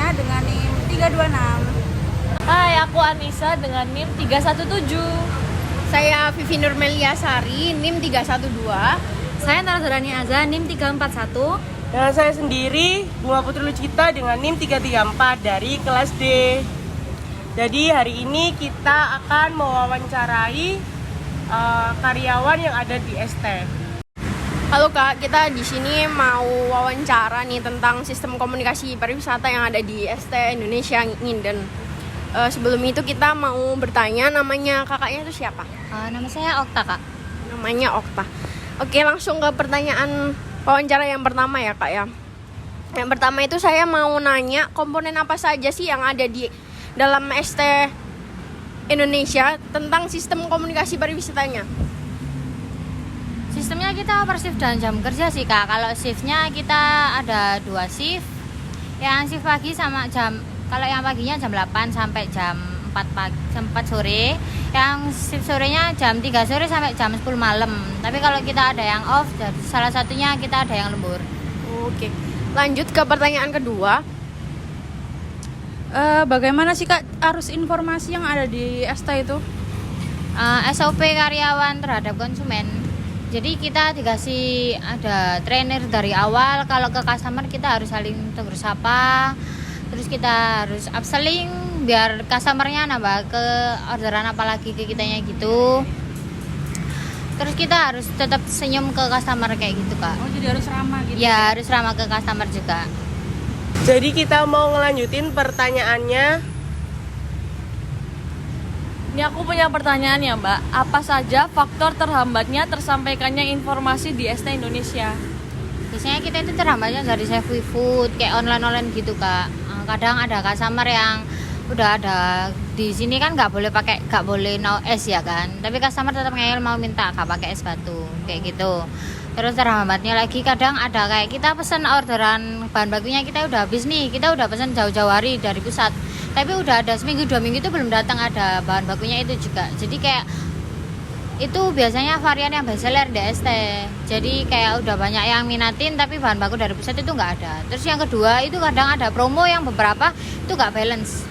Nia dengan NIM 326. Hai, aku Anissa dengan NIM 317. Saya Vivi Nurmelia Sari, NIM 312. Saya Narazarani Azza, NIM 341. Dan saya sendiri, Bunga Putri Lucita dengan NIM 334 dari kelas D. Jadi hari ini kita akan mewawancarai karyawan yang ada di ST. Halo Kak, kita di sini mau wawancara nih tentang sistem komunikasi pariwisata yang ada di ST Indonesia Nginden. Sebelum itu kita mau bertanya, namanya kakaknya itu siapa? Nama saya Okta, Kak. Namanya Okta. Oke, langsung ke pertanyaan wawancara yang pertama ya Kak ya. Yang pertama itu saya mau nanya, komponen apa saja sih yang ada di dalam ST Indonesia tentang sistem komunikasi pariwisatanya? Sistemnya kita per shift dan jam kerja sih, Kak. Kalau shiftnya kita ada 2 shift. Yang shift pagi sama kalau yang paginya jam 8 sampai jam 4 pagi, jam 4 sore. Yang shift sorenya jam 3 sore sampai jam 10 malam. Tapi kalau kita ada yang off, salah satunya kita ada yang lembur. Oke. Lanjut ke pertanyaan kedua. Bagaimana sih Kak arus informasi yang ada di ST itu? SOP karyawan terhadap konsumen. Jadi kita dikasih ada trainer dari awal. Kalau ke customer kita harus saling tegur sapa. Terus kita harus upselling biar customernya nambah ke orderan apalagi ke kitanya gitu. Terus kita harus tetap senyum ke customer kayak gitu, Kak. Oh, jadi harus ramah gitu. Ya, harus ramah ke customer juga. Jadi kita mau ngelanjutin pertanyaannya. Ini aku punya pertanyaan ya, Mbak. Apa saja faktor terhambatnya tersampaikannya informasi di ST Indonesia? Biasanya kita itu terhambatnya dari save food kayak online gitu, Kak. Kadang ada customer yang udah ada di sini kan nggak boleh no es ya kan. Tapi customer tetap ngeyel mau minta nggak pakai es batu kayak gitu. Terus terhambatnya lagi kadang ada kayak kita pesen orderan bahan bakunya kita udah habis nih, kita udah pesen jauh-jauh hari dari pusat. Tapi udah ada seminggu 2 minggu itu belum datang ada bahan bakunya itu juga. Jadi kayak itu biasanya varian yang best seller di ST. Jadi kayak udah banyak yang minatin tapi bahan baku dari pusat itu nggak ada. Terus yang kedua itu kadang ada promo yang beberapa itu nggak balance.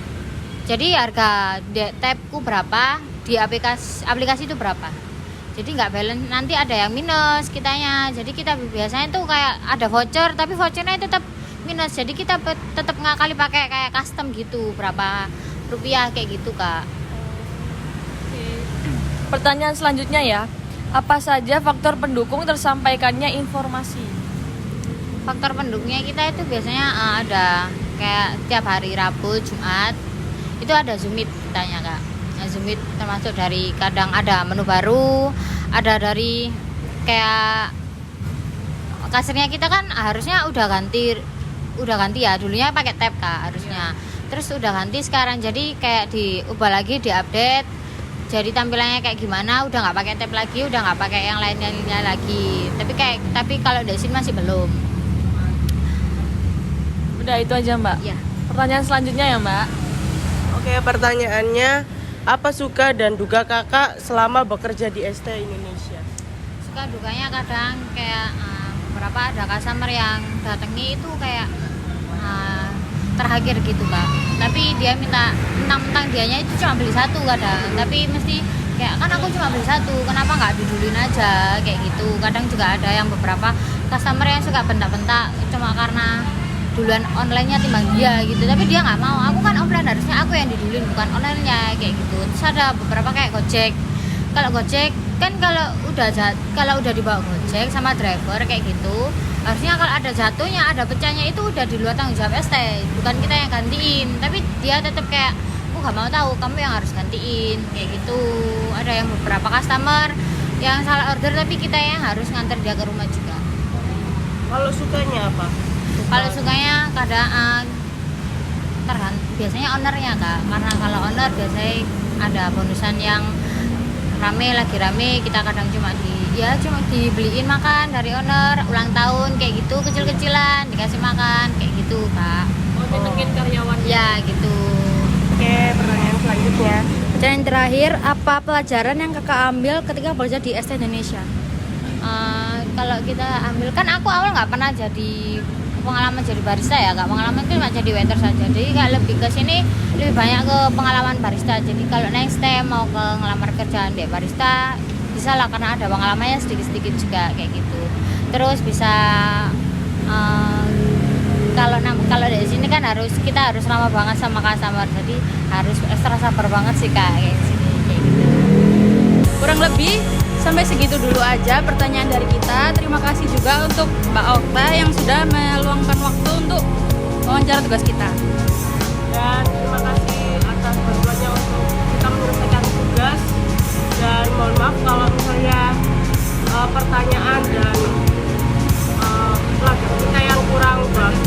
Jadi harga tabku berapa di aplikasi itu berapa. Jadi nggak balance, nanti ada yang minus kitanya. Jadi kita biasanya tuh kayak ada voucher tapi vouchernya tetap minus. Jadi kita tetap ngakali pakai kayak custom gitu berapa rupiah kayak gitu, Kak. Pertanyaan selanjutnya ya. Apa saja faktor pendukung tersampaikannya informasi? Faktor pendukungnya kita itu biasanya ada kayak tiap hari Rabu, Jumat itu ada Zoom meet kitanya, Kak. Nah, Zoom meet termasuk dari kadang ada menu baru, ada dari kayak kasirnya kita kan harusnya udah ganti ya, dulunya pakai tab, Kak, harusnya. Terus udah ganti sekarang jadi kayak diubah lagi, diupdate. Jadi tampilannya kayak gimana, udah nggak pakai tab lagi, udah nggak pakai yang lainnya lagi. Tapi kalau di sini masih belum. Udah itu aja, Mbak. Ya. Pertanyaan selanjutnya ya, Mbak. Oke, pertanyaannya, apa suka dan duka kakak selama bekerja di ST Indonesia? Suka dukanya kadang kayak beberapa ada customer yang datangnya itu kayak terakhir gitu, Kak. Tapi dia minta mentang-mentang dianya itu cuma beli satu kadang. Tapi mesti kayak kan aku cuma beli satu, kenapa nggak didulin aja kayak gitu. Kadang juga ada yang beberapa customer yang suka bentak-bentak cuma karena duluan online-nya timbang dia gitu. Tapi dia nggak mau. Aku kan offline, harusnya aku yang didulin bukan online-nya kayak gitu. Terus ada beberapa kayak Gojek. Kalau Gojek kan kalau udah dibawa Gojek sama driver kayak gitu, harusnya kalau ada jatuhnya, ada pecahnya itu udah di luar tanggung jawab ST, bukan kita yang gantiin. Tapi dia tetap kayak aku nggak mau tahu, kamu yang harus gantiin kayak gitu. Ada yang beberapa customer yang salah order tapi kita yang harus nganter dia ke rumah juga. Kalau sukanya apa? Kalau sukanya kadang biasanya ownernya, Kak, karena kalau owner biasanya ada bonusan yang lagi rame kita kadang cuma dibeliin makan dari owner ulang tahun kayak gitu, kecil-kecilan dikasih makan kayak gitu, Kak. Oh, nyenengin karyawan. Ya gitu. Oke, pertanyaan selanjutnya. Dan terakhir, apa pelajaran yang kakak ambil ketika bekerja di ST Indonesia? Kalau kita ambil kan aku awal nggak pernah jadi pengalaman jadi barista ya, nggak pengalaman itu cuma jadi waiter saja. Jadi kayak lebih ke sini lebih banyak ke pengalaman barista. Jadi kalau next time mau ke ngelamar kerjaan di barista bisa lah, karena ada pengalamannya sedikit-sedikit juga kayak gitu. Terus bisa kalau dari sini kan kita harus ramah banget sama customer, jadi harus ekstra sabar banget sih kak kayak sini kayak gitu. Kurang lebih sampai segitu dulu aja pertanyaan dari kita. Terima kasih juga untuk Mbak Okta yang sudah meluangkan waktu untuk wawancara tugas kita. Dan terima kasih atas bantuannya untuk kita menyelesaikan tugas. Dan mohon maaf kalau misalnya pertanyaan dan pelajaran kita yang kurang bagus